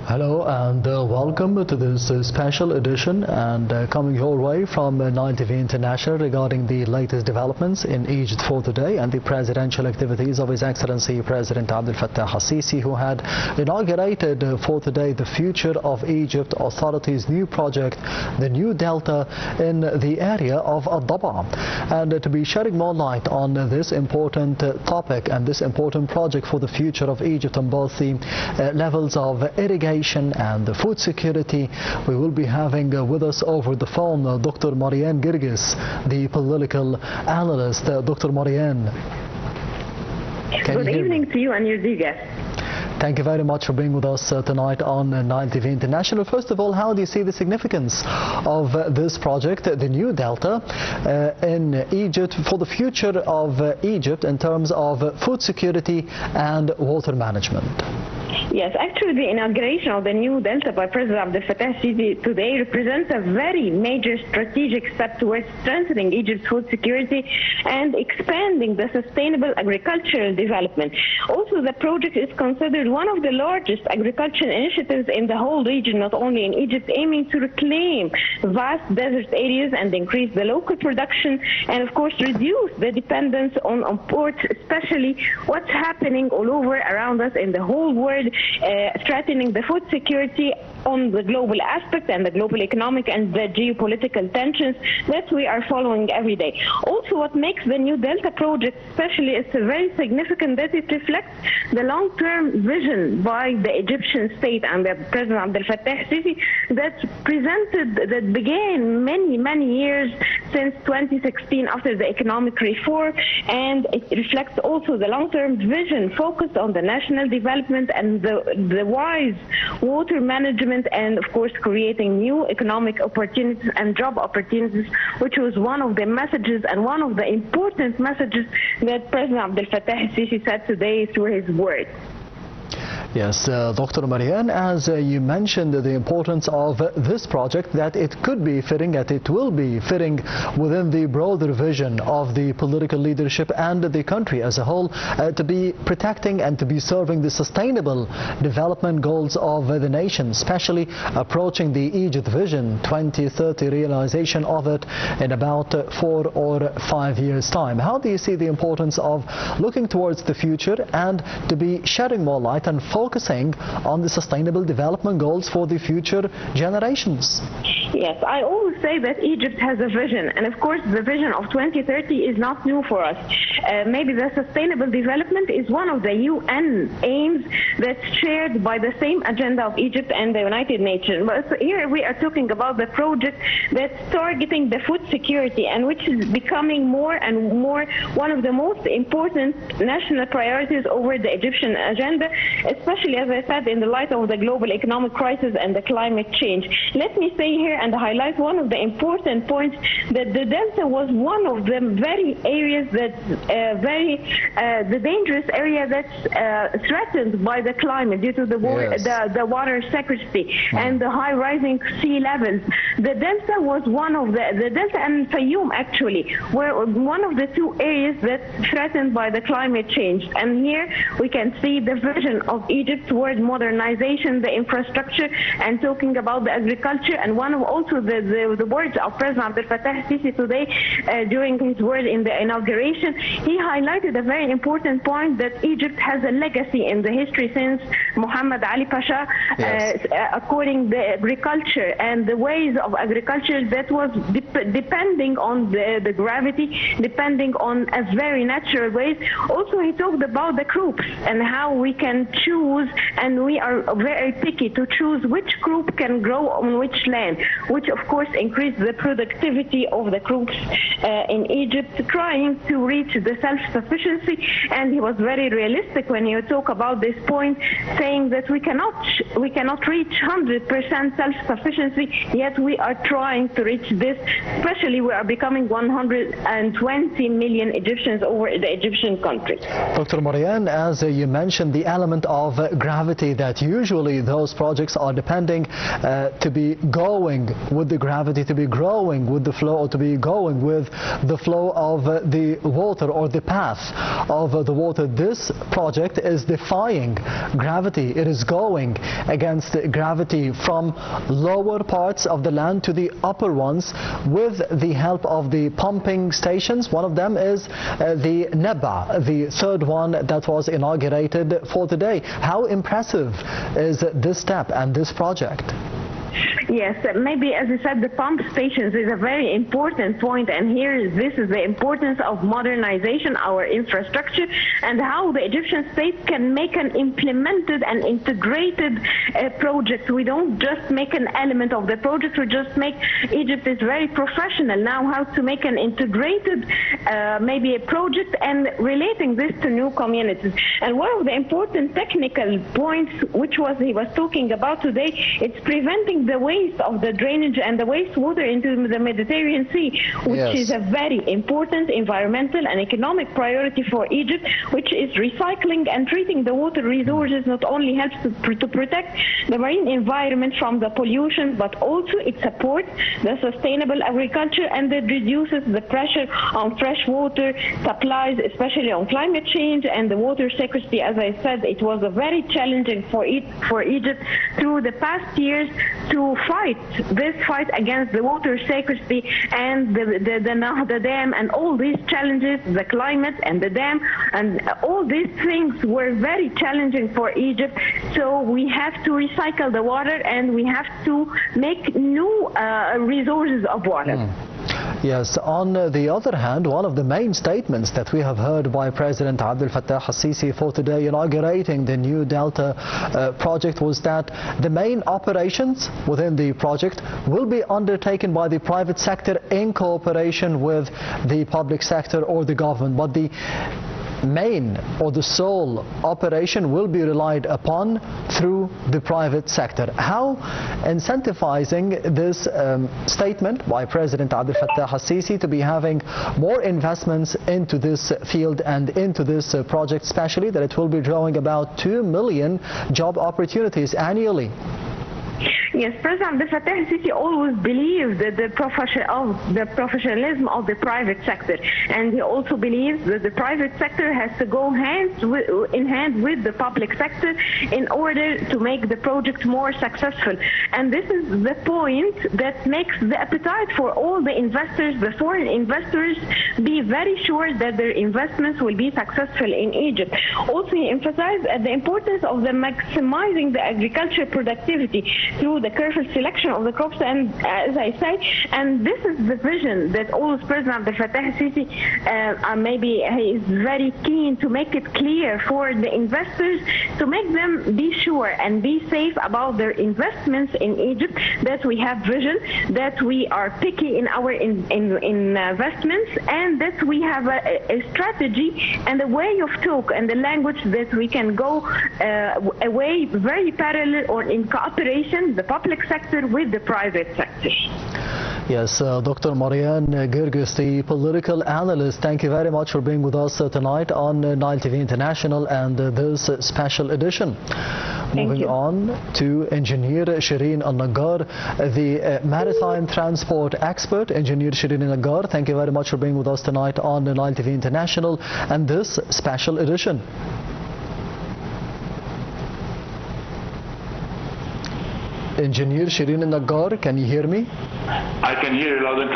Hello and welcome to this special edition and coming your way from Nile TV International regarding the latest developments in Egypt for today and the presidential activities of His Excellency President Abdel Fattah al-Sisi, who had inaugurated for today the Future of Egypt Authority's new project, the New Delta in the area of Al-Daba. And to be shedding more light on this important topic and this important project for the future of Egypt on both the levels of irrigation and the food security, we will be having with us over the phone Dr. Marian Gerges, the political analyst. Dr. Marian. Good evening to you and your dear guest. Thank you very much for being with us tonight on Nile TV International. First of all, how do you see the significance of this project, the New Delta, in Egypt for the future of Egypt in terms of food security and water management? Yes, actually the inauguration of the New Delta by President Abdel Fattah al-Sisi today represents a very major strategic step towards strengthening Egypt's food security and expanding the sustainable agricultural development. Also, the project is considered one of the largest agricultural initiatives in the whole region, not only in Egypt, aiming to reclaim vast desert areas and increase the local production and, of course, reduce the dependence on imports, especially what's happening all over around us in the whole world, threatening the food security on the global aspect and the global economic and the geopolitical tensions that we are following every day. Also, what makes the New Delta project especially is very significant that it reflects the long-term vision by the Egyptian state and the President Abdel Fattah al-Sisi that began many years since 2016 after the economic reform, and it reflects also the long-term vision focused on the national development and the wise water management and, of course, creating new economic opportunities and job opportunities, which was one of the messages and one of the important messages that President Abdel Fattah al-Sisi said today through his words. Yes, Dr. Marian, as you mentioned the importance of this project, that it could be fitting, that it will be fitting within the broader vision of the political leadership and the country as a whole, to be protecting and to be serving the sustainable development goals of the nation, especially approaching the Egypt Vision 2030 realization of it in about 4 or 5 years' time. How do you see the importance of looking towards the future and to be shedding more light and focusing on the sustainable development goals for the future generations? Yes, I always say that Egypt has a vision, and of course the vision of 2030 is not new for us. Maybe the sustainable development is one of the UN aims that's shared by the same agenda of Egypt and the United Nations. But here we are talking about the project that's targeting the food security and which is becoming more and more one of the most important national priorities over the Egyptian agenda, especially, as I said, in the light of the global economic crisis and the climate change. Let me say here and highlight one of the important points, that the Delta was one of the very areas that's the dangerous area that's threatened by the climate due to the the water scarcity and the high rising sea levels. The Delta was one of the Delta and Fayoum actually were one of the two areas that's threatened by the climate change. And here we can see the vision of Egypt toward modernization, the infrastructure, and talking about the agriculture. And one of also the words of President Abdel Fattah al-Sisi today during his word in the inauguration, he highlighted a very important point, that Egypt has a legacy in the history since Muhammad Ali Pasha, according the agriculture and the ways of agriculture that was depending on the gravity, depending on a very natural ways. Also, he talked about the crops and how we can choose, and we are very picky to choose which crop can grow on which land, which of course increase the productivity of the crops in Egypt, trying to reach the self-sufficiency. And he was very realistic when you talk about this point, saying that we cannot reach 100% self-sufficiency, yet we are trying to reach this. Especially we are becoming 120 million Egyptians over the Egyptian country. Dr. Marian, as you mentioned, the element of gravity that usually those projects are depending to be going growing, with the gravity to be growing, with the flow, or to be going with the flow of the water, or the path of the water. This project is defying gravity. It is going against gravity from lower parts of the land to the upper ones with the help of the pumping stations. One of them is the Neba, the third one that was inaugurated for today. How impressive is this step and this project? Yes, maybe as you said, the pump stations is a very important point, and here this is the importance of modernization, our infrastructure, and how the Egyptian state can make an implemented and integrated project. We don't just make an element of the project, we just make, Egypt is very professional now how to make an integrated maybe a project and relating this to new communities. And one of the important technical points which he was talking about today, it's preventing the waste of the drainage and the wastewater into the Mediterranean Sea, which is a very important environmental and economic priority for Egypt, which is recycling and treating the water resources not only helps to protect the marine environment from the pollution, but also it supports the sustainable agriculture and it reduces the pressure on freshwater supplies, especially on climate change and the water scarcity. As I said, it was a very challenging for Egypt through the past years to fight against the water scarcity and the dam and all these challenges, the climate and the dam, and all these things were very challenging for Egypt. So we have to recycle the water and we have to make new resources of water. Yes, on the other hand, one of the main statements that we have heard by President Abdel Fattah al-Sisi for today inaugurating the new Delta project was that the main operations within the project will be undertaken by the private sector in cooperation with the public sector or the government, but the main or the sole operation will be relied upon through the private sector. How incentivizing this statement by President Abdel Fattah al-Sisi to be having more investments into this field and into this project, especially that it will be drawing about 2 million job opportunities annually? Yes, President Abdel Fattah al-Sisi always believed that the professionalism of the private sector, and he also believes that the private sector has to go in hand with the public sector in order to make the project more successful. And this is the point that makes the appetite for all the investors, the foreign investors, be very sure that their investments will be successful in Egypt. Also, he emphasized the importance of maximizing the agricultural productivity through the careful selection of the crops, and as I say, and this is the vision that always President Abdel Fattah al-Sisi maybe he is very keen to make it clear for the investors, to make them be sure and be safe about their investments in Egypt, that we have vision, that we are picky in our investments, and that we have a strategy and a way of talk and the language that we can go away very parallel or in cooperation, the public sector with the private sector. Yes, Dr. Marian Gerges, the political analyst, thank you very much for being with us tonight on Nile TV International and this special edition. Moving on to Engineer Shireen Al-Naggar, the maritime transport expert. Engineer Shireen Al-Naggar, thank you very much for being with us tonight on Nile TV International and this special edition. Engineer Shireen Al-Naggar, can you hear me? I can hear you loud and clear.